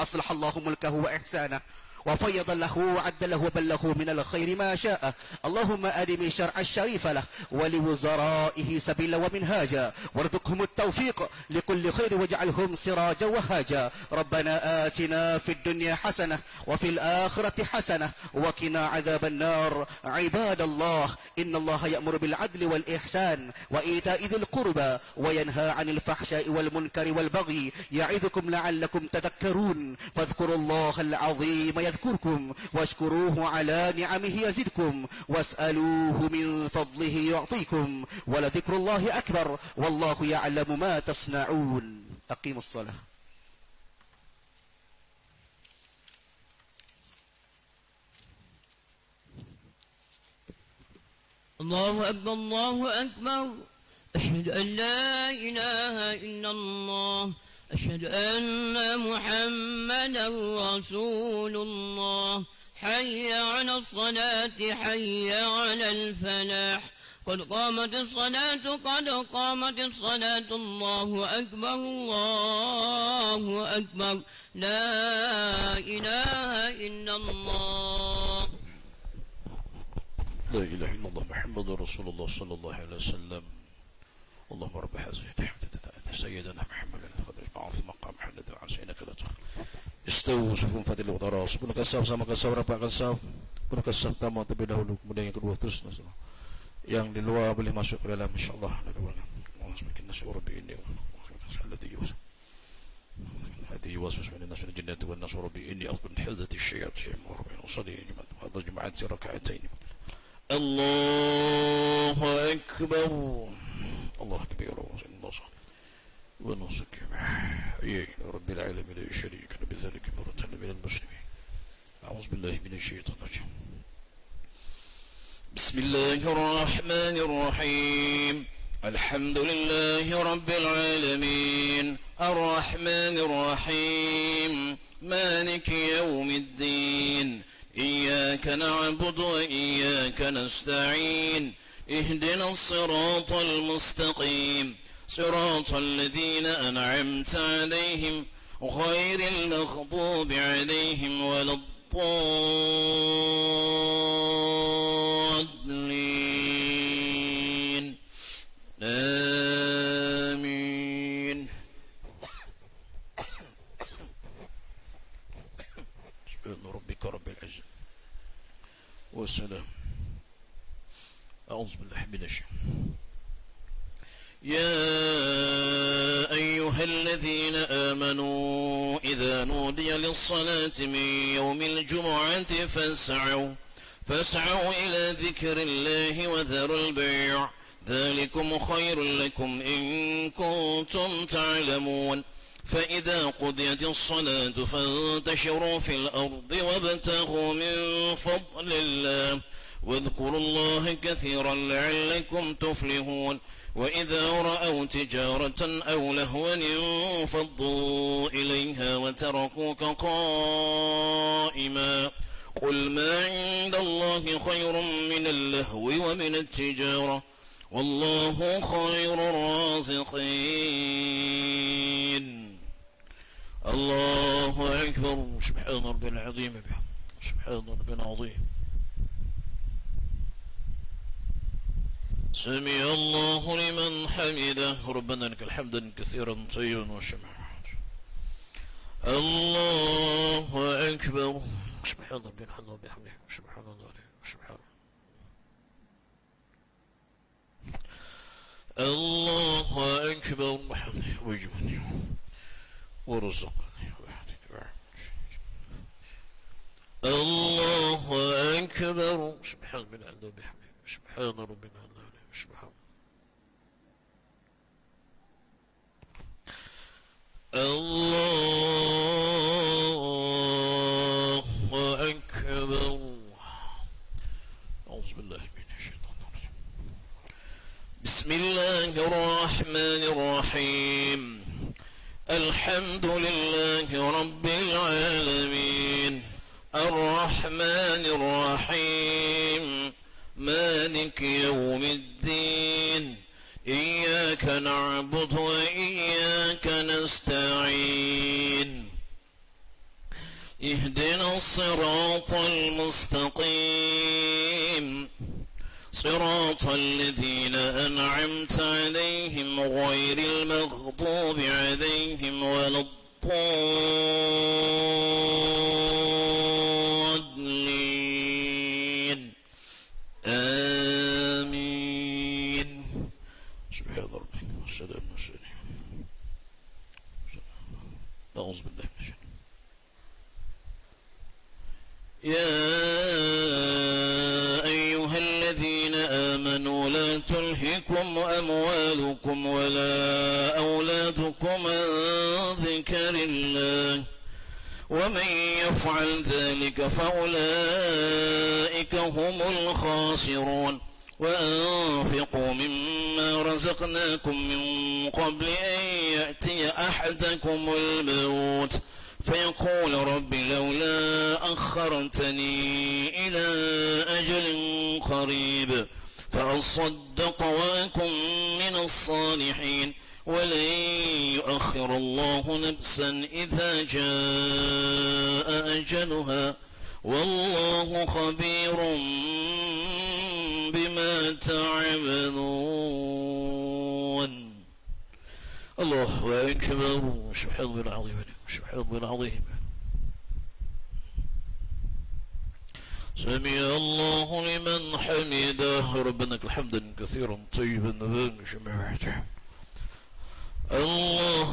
أصلح الله ملكه وإحسانه وفيض له وعد له وبلغه من الخير ما شاء. اللهم أدم شرع الشريف له ولوزرائه سبيلا ومنهاجا، وارزقهم التوفيق لكل خير واجعلهم سراجا وهاجا. ربنا آتنا في الدنيا حسنة وفي الآخرة حسنة وقنا عذاب النار. عباد الله، إن الله يأمر بالعدل والإحسان وإيتاء ذي القربى وينهى عن الفحشاء والمنكر والبغي، يعظكم لعلكم تذكرون. فاذكروا الله العظيم يذكركم واشكروه على نعمه يزدكم واسألوه من فضله يعطيكم ولذكر الله أكبر والله يعلم ما تصنعون. أقيموا الصلاة. الله أكبر الله أكبر. أشهد أن لا إله إلا الله. أشهد أن محمدا رسول الله. حي على الصلاة حي على الفلاح. قد قامت الصلاة قد قامت الصلاة. الله أكبر الله أكبر. لا إله إلا الله. لا إله إلا الله محمد رسول الله صلى الله عليه وسلم. اللهم رب هذه سيدنا محمد بعث مقام محمد وعسينك لا تخل. استووا صفوف fadil utara. Sebelum kasab sama kasab rapat kasab. Sebelum kasab pertama terlebih dahulu, kemudian yang kedua terus. Yang di luar boleh masuk ke dalam insyaallah. Allah semakin nasyur bi inni هذه وسوسة من الناس من الجنة والناس وربي إني أطلب حفظة الشياطين وربي وصلي هذا جمعات ركعتين. الله أكبر. الله كبير ونصر ونسك رب العالمين لا شريك له بذلك مرة من المسلمين. أعوذ بالله من الشيطان الرجيم. بسم الله الرحمن الرحيم. الحمد لله رب العالمين الرحمن الرحيم مالك يوم الدين إياك نعبد وإياك نستعين اهدنا الصراط المستقيم صراط الذين أنعمت عليهم غير المغضوب عليهم ولا الضالين آمين. سبحان ربك رب العزة والسلام. أعوذ بالله من الشيطان. يا أيها الذين آمنوا إذا نودي للصلاة من يوم الجمعة فاسعوا إلى ذكر الله وذروا البيع ذلكم خير لكم إن كنتم تعلمون. فإذا قضيت الصلاة فانتشروا في الأرض وابتغوا من فضل الله واذكروا الله كثيرا لعلكم تفلحون. وإذا رأوا تجارة أو لهوا انفضوا إليها وتركوك قائما قل ما عند الله خير من اللهو ومن التجارة والله خير الرازقين. الله أكبر. سبحان ربي العظيم بحمده. سبحان ربي العظيم. سمع الله لمن حمده. ربنا لك الحمد كثيرا طيبا وشمعا. الله أكبر. سبحان ربي العظيم بحمده. سبحان الله سبحان الله أكبر بحمده وجمعني ورزقني. الله أكبر. سبحان ربي العظيم بحمده. سبحان ربي العظيم. سبحان الله أكبر. أعوذ بالله من الشيطان الرجيم. بسم الله الرحمن الرحيم. الحمد لله رب العالمين الرحمن الرحيم مالك يوم الدين إياك نعبد وإياك نستعين اهدنا الصراط المستقيم صراط الذين أنعمت عليهم غير المغضوب عليهم ولا الضالين آمين. سبحان ربي والسلام والسلام. أعوذ بالله من الشيطان. يا أيها الذين آمنوا لا تلهكم أموالكم ولا أولادكم عن ذكر الله ومن يفعل ذلك فأولئك هم الخاسرون. وأنفقوا مما رزقناكم من قبل أن يأتي أحدكم الموت فيقول رب لولا أخرتني إلى أجل قريب فأصدق وأكن من الصالحين ولن يؤخر الله نفسا إذا جاء أجلها والله خبير بما تعملون. الله أكبر. سبحان الله العظيم. سبحان الله العظيم. سمع الله لمن حمده. ربنا لك الحمد كثيرا طيبا مباركا. الله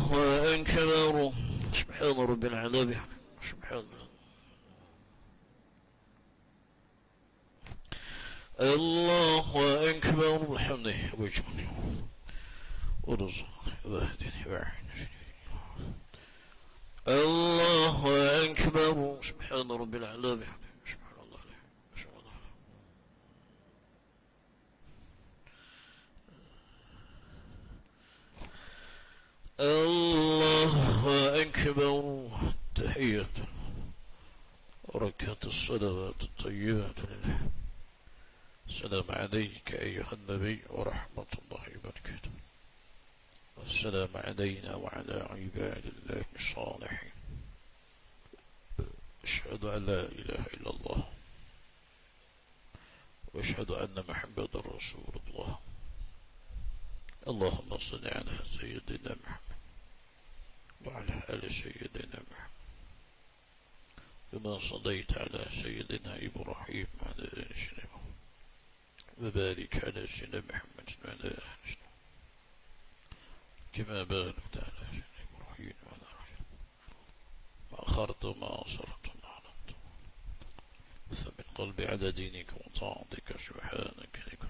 أكبر. سبحان رب العالمين. سبحان الله أكبر. بحمده وجهه ورزقني واهدني واعيني. الله أكبر. سبحان رب العالمين. سبحان الله عليه. سبحان الله عليه. الله أكبر. تحية وركعة الصلوات الطيبات لله. السلام عليك أيها النبي ورحمة الله وبركاته. والسلام علينا وعلى عباد الله الصالحين. أشهد أن لا إله إلا الله وأشهد أن محمدا رسول الله. اللهم صل على سيدنا محمد وعلى آل سيدنا محمد كما صليت على سيدنا إبراهيم وعلى آل سيدنا وبارك على سيدنا محمد وعلى آل سيدنا كما باركت على سيدنا إبراهيم وعلى آل سيدنا ما أخرت وما أصرت وما أعلنت ثبت قلبي على دينك وطاعتك سبحانك لك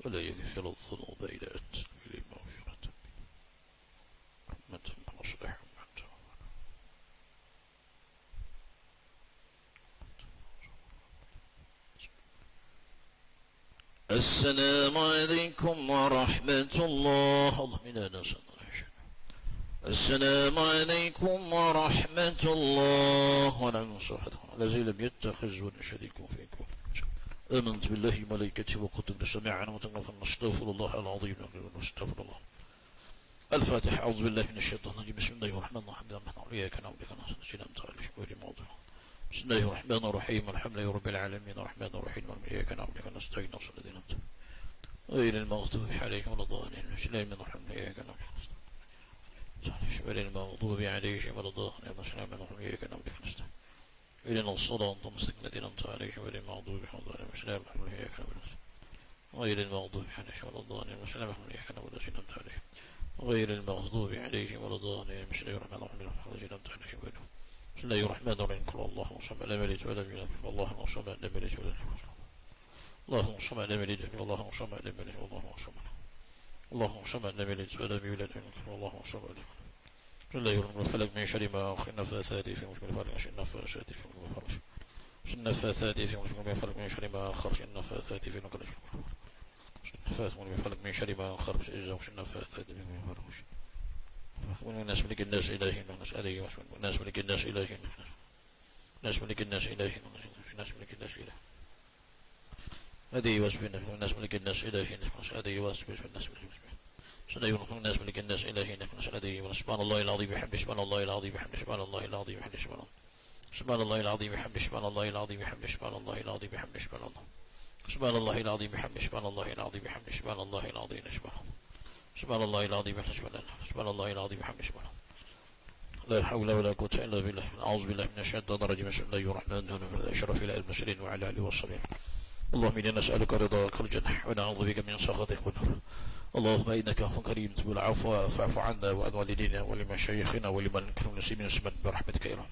ولا يغفر الذنوب إلا أنت إلي مغفرة رحمة من أصلح السلام عليكم ورحمة الله. السلام عليكم ورحمة الله الذي لم يتخذ ولا شريك فيكم. آمنت بالله وملائكته وكتبه سمعنا وتغفر نستغفر الله العظيم ونستغفر الله. الفاتحة. أعوذ بالله من الشيطان الرجيم. بسم الله الرحمن الرحيم. إياك نعبد وإياك نستعين. بسم الله الرحمن الرحيم. الحمد لله رب العالمين الرحمن الرحيم إياك نعبد وإياك نستعين غير المغضوب عليهم ولا الضالين. بسم الله الرحمن الرحيم. إياك نعبد غير المغضوب عليهم ولا الضالين. بسم الله الرحمن الرحيم. إياك نعبد وإياك نستعين إلينا الصلاة المستقيم الذين أنعمت عليهم غير المغضوب عليهم ولا الضالين. بسم الله الرحمن الرحيم. إياك نعبد غير المغضوب عليهم ولا الضالين. بسم الله الرحمن الرحيم. إياك نعبد وإياك نستعين غير المغضوب عليهم ولا الضالين. بسم الله الرحمن الرحيم. بسم الله الرحمن الرحيم. قل اللهم صل على ملك ولم يلد اللهم صل على ملك ولم يلد اللهم صل على ملك اللهم صل على ملك اللهم صل على ملك ولم يولد اللهم صل على ملك. بسم الله الرحمن الرحيم. فلك من شر ما النفاثات في مشكل فرق النفاثات في مشكل فرق النفاثات في مشكل فرق من شر ما خرج النفاثات في مشكل فرق من شر ما خرج النفاثات في مشكل فرق والناس ملك الناس إلهي الناس عليه والناس ملك الناس إلهي الناس ملك الناس إلهي الناس ملك الناس إلهي هذه واسبنا والناس ملك الناس إلهي الناس هذه واسبنا والناس ملك الناس. سنة الناس ملك الناس إلهي إنك نسأل هذه سبحان الله العظيم بحمده سبحان الله العظيم بحمده سبحان الله العظيم بحمده سبحان الله العظيم بحمده سبحان الله العظيم بحمده سبحان الله العظيم بحمده سبحان الله العظيم بحمده سبحان الله العظيم بحمده سبحان الله العظيم سبحان الله العظيم بحمده سبحان الله العظيم بحمده سبحان لا حول ولا قوة إلا بالله أعوذ بالله من الشيطان الرجيم بسم الله الرحمن الرحيم أشرف إلى المرسلين وعلى آله وصحبه اللهم إنا نسألك رضاك الجنة ونعوذ بك من سخطك والنار اللهم إنك عفو كريم تحب العفو فاعف عنا وعن والدينا ولمشايخنا ولمن كانوا نسيبنا سبحان برحمتك يا رب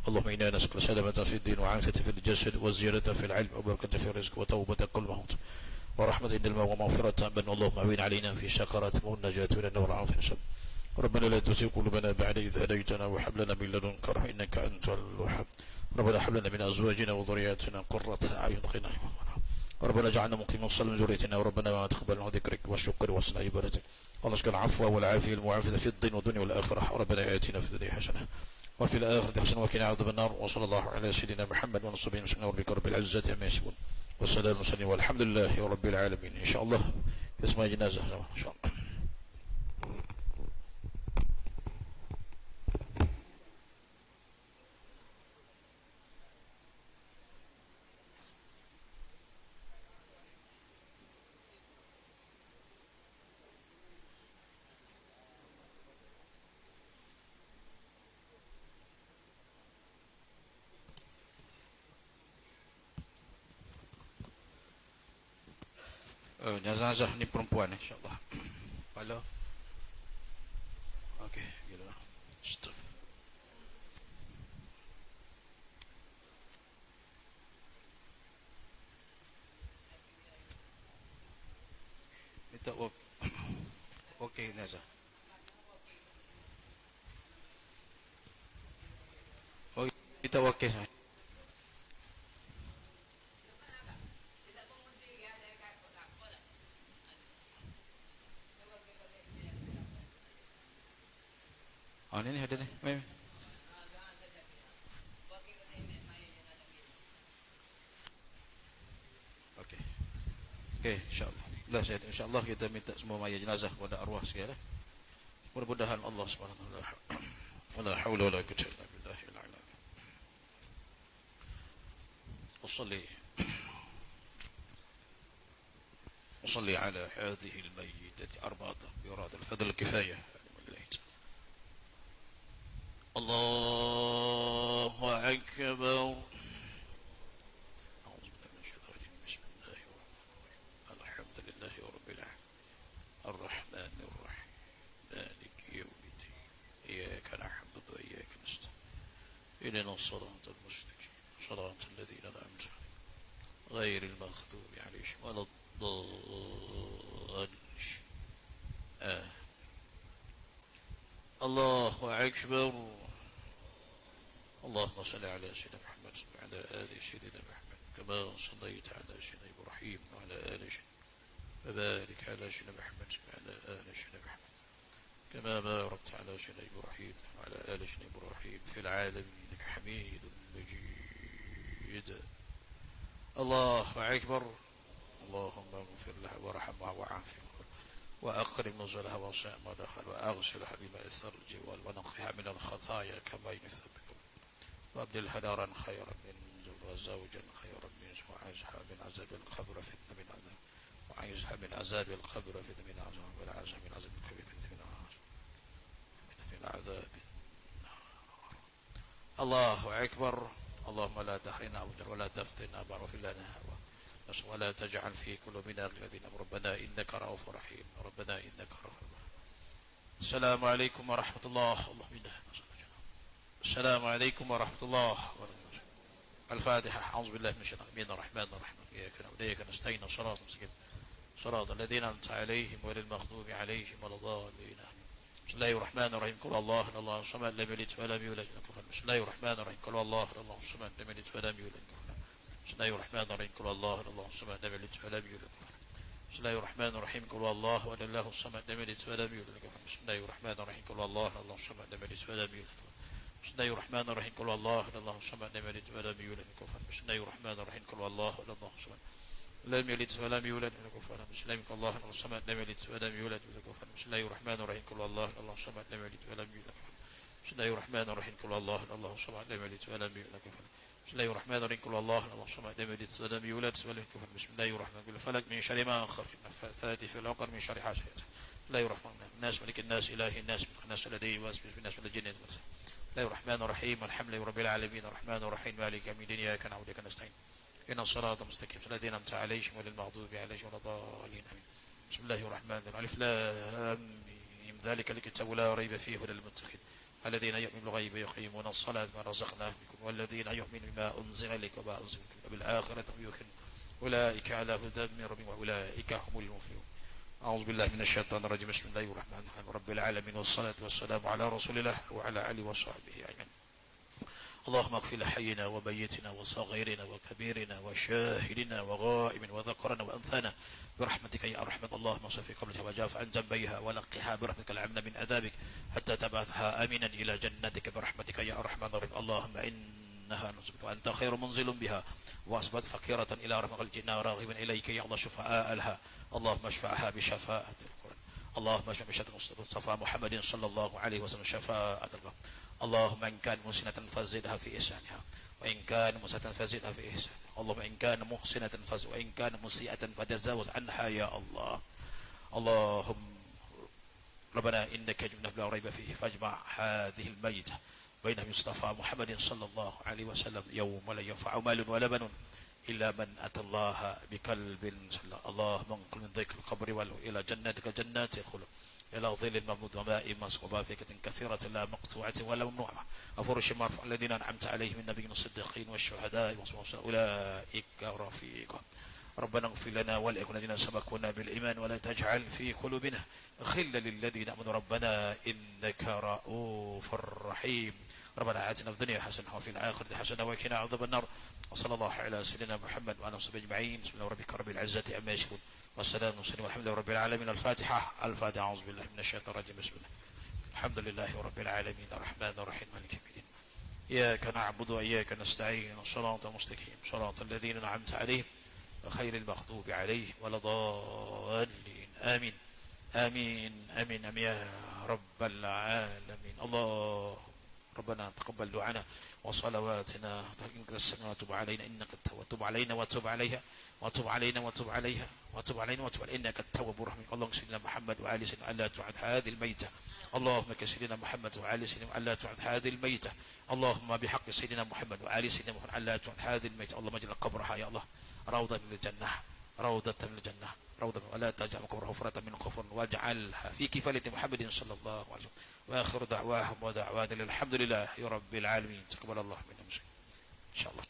اللهم إنا نسألك سلامة في الدين وعافية في الجسد وزيادة في العلم وبركة في الرزق وتوبة كل موت ورحمة عند الموت ومغفرة من اللهم أعين علينا في سكرات والنجاة من النار والعافية ربنا لا تزغ قلوبنا بعد إذ هديتنا وهب لنا من لدنك رحمة إنك أنت الوهاب ربنا هب لنا من أزواجنا وذرياتنا قرة أعين قنا ربنا اجعلنا مقيم الصلاة من ذريتنا وربنا ما تقبل من ذكرك والشكر وحسن عبادتك اللهم اسكن العفو والعافية المعافية في الدين والدنيا والآخرة ربنا آتنا في الدنيا حسنة وفي الآخرة حسنة وقنا عذاب النار وصلى الله على سيدنا محمد ونصبه وسلم وربك رب العزة عما يصفون والسلام والسلام والحمد لله رب العالمين إن شاء الله اسمها جنازة إن شاء الله. Jenazah ni perempuan insyaAllah. Kepala. Okey, gila. Stop. Minta okey jenazah. Oh, kita okey. Oh, ini ada nih. Okey. Okey, insya-Allah. Insya-Allah kita minta semua mayat jenazah kepada arwah sekalian. Mudah-mudahan Allah Subhanahu wa taala. Wala haula wala quwwata illa billahil a'la. أصلي على هذه الميتة أربعة بإرادة الفضل الكفاية الله أكبر أعوذ بالله من الشيطان الرجيم بسم الله الرحمن الرحيم الحمد لله رب العالمين الرحمن الرحيم مالك يوم الدين إياك نعبد وإياك نستعين اهدنا الصراط المستقيم صراط الذين أنعمت عليهم غير المغضوب عليهم ولا الضالين الله أكبر اللهم صل على سيدنا محمد وعلى آل سيدنا محمد كما صليت على سيدنا إبراهيم وعلى آل سيدنا وبارك على سيدنا محمد وعلى آل سيدنا محمد كما باركت على سيدنا إبراهيم وعلى آل سيدنا إبراهيم في العالمين إنك حميد مجيد الله أكبر اللهم اغفر لها وارحمها وعافها وأكرم نزلها ووسع مدخلها وأغسلها بماء الثلج ونقها من الخطايا كما يثبت وأبدلها دارا خيرا من وزوجا خيرا من وعيشها من عذاب القبر فتنة من عذاب وعيشها من عذاب القبر فتنة من عذاب والعذاب من عذاب القبر فتنة من عذاب الله أكبر اللهم لا تحرنا أبدا ولا تفتنا واغفر لنا ولا تجعل في قلوبنا الذين ربنا إنك رؤوف رحيم ربنا إنك رؤوف رحيم السلام عليكم ورحمة الله السلام عليكم ورحمة الله وبركاته الفاتحة أعوذ بالله من الشيطان الرحمن الرحيم إياك نعبد وإياك نستعين صراط المستقيم صراط الذين أنعمت عليهم غير المغضوب عليهم ولا الضالين بسم الله الرحمن الرحيم قل الله الله الصمد لم يلد ولم يولد بسم الله الرحمن الرحيم قل الله الصمد لم يلد ولم يولد بسم الله الرحمن الرحيم قل الله الصمد لم يلد ولم يولد بسم الله الرحمن الرحيم قل الله الله الصمد لم يلد ولم يولد بسم الله الرحمن الرحيم قل الله الصمد لم يلد ولم يولد بسم الله الرحمن الرحيم قل الله الصمد لم يلد ولم يولد بسم الله الرحمن الرحيم قل الله الصمد لم يلد ولم يولد ولم يكن له كفوا أحد. الله الصمد لم يلد ولم يولد ولم يكن له كفوا أحد. بسم الله الرحمن الرحيم قل الله الصمد لم يلد ولم يولد. بسم الله الرحمن الرحيم قل الله الصمد لم يلد ولم يولد ولم يكن له. بسم الله الرحمن الرحيم قل الله الصمد لم يلد ولم يولد ولم يكن له. بسم الله الرحمن الرحيم الفلق من شر ما خلق النفاثات في العقد من شر حاسد. بسم الله الرحمن الرحيم الناس ملك الناس إله الناس ملك الناس الذي يواسب الناس من الجن والإنس. بسم الله الرحمن الرحيم الحمد لله رب العالمين الرحمن الرحيم مالك يوم الدين إياك نعبد وإياك نستعين إن الصراط المستقيم صراط الذين أنعمت عليهم غير المغضوب عليهم ولا الضالين آمين. بسم الله الرحمن الرحيم ألف لام ميم ذلك الكتاب لا ريب فيه هدى للمتقين الذين يؤمنون بالغيب ويقيمون الصلاة ما رزقناهم والذين يؤمنون بما أنزل إليك وما أنزل بالآخرة هم يوقنون أولئك على هدى من ربهم وأولئك هم المفلحون. أعوذ بالله من الشيطان الرجيم. بسم الله الرحمن الرحيم رب العالمين والصلاة والسلام على رسول الله وعلى آله وصحبه أجمعين. اللهم اغفر لحينا وميتنا وصغيرنا وكبيرنا وشاهدنا وغائب وذكرنا وأنثانا برحمتك يا أرحم. اللهم صل قبلها وجاف عن جنبيها ولقها برحمتك العمن من عذابك حتى تبعثها آمنا إلى جنتك برحمتك يا أرحم الراحمين. اللهم إنها نصبت وأنت خير منزل بها وأصبت فقيرة إلى رحمك الجنة راغبا إليك يا الله شفاء لها. اللهم اشفعها بشفاعة القرآن. اللهم اشفع بشفاعة المصطفى محمد صلى الله عليه وسلم شفاعة الله. اللهم إن كان محسنة فزدها في إحسانها وإن كان مسيئة فزدها في إحسانها. اللهم إن كان محسنة فزد وإن كان مسيئة فتجاوز عنها يا الله. اللهم ربنا إنك جئتنا بلا ريب فيه فاجمع هذه الميتة بين مصطفى محمد صلى الله عليه وسلم يوم لا ينفع مال ولا بنون إلا من أتى الله بقلب سليم. اللهم انقل من ضيق القبر إلى جناتك جنات الخلد إلى ظل ممدود وماء مسكوب فاكهة كثيرة لا مقطوعة ولا ممنوعة وفرش مرفوع الذين أنعمت عليهم من النبيين الصديقين والشهداء والصالحين أولئك رفيقا. ربنا اغفر لنا ولإخواننا الذين سبقونا بالإيمان ولا تجعل في قلوبنا غلا للذين آمنوا ربنا إنك رؤوف رحيم. ربنا آتنا في الدنيا حسنة وفي الآخرة حسنة وقنا عذاب النار. وصلى الله على سيدنا محمد وعلى آله وصحبه أجمعين. بسم الله ربك رب العزة عما يصفون والسلام والسلام والحمد لله رب العالمين. الفاتحة. أعوذ بالله من الشيطان الرجيم. بسم الله الحمد لله رب العالمين الرحمن الرحيم مالك يوم الدين إياك نعبد وإياك نستعين صراط المستقيم صراط الذين أنعمت عليهم غير المغضوب عليهم ولا الضالين آمين آمين آمين آمين يا رب العالمين. الله ربنا تقبل دعانا وصلواتنا إنك السماء وتب علينا إنك وتب علينا وتب عليها وتب علينا وتب عليها وتب علينا وتب علينا إنك التواب الرحيم. اللهم سيدنا محمد وآل سيدنا ألا تعد هذه الميتة. اللهم كسيدنا محمد وآل سيدنا ألا تعد هذه الميتة. اللهم بحق سيدنا محمد وآل سيدنا محمد ألا تعد هذه الميتة. اللهم اجعل قبرها يا الله روضة من الجنة روضة من الجنة روضة ولا تجعل قبرها حفرة من قفر واجعلها في كفالة محمد صلى الله عليه وسلم. وآخر دعواهم ودعوانا الحمد لله رب العالمين. تقبل الله منا إن شاء الله.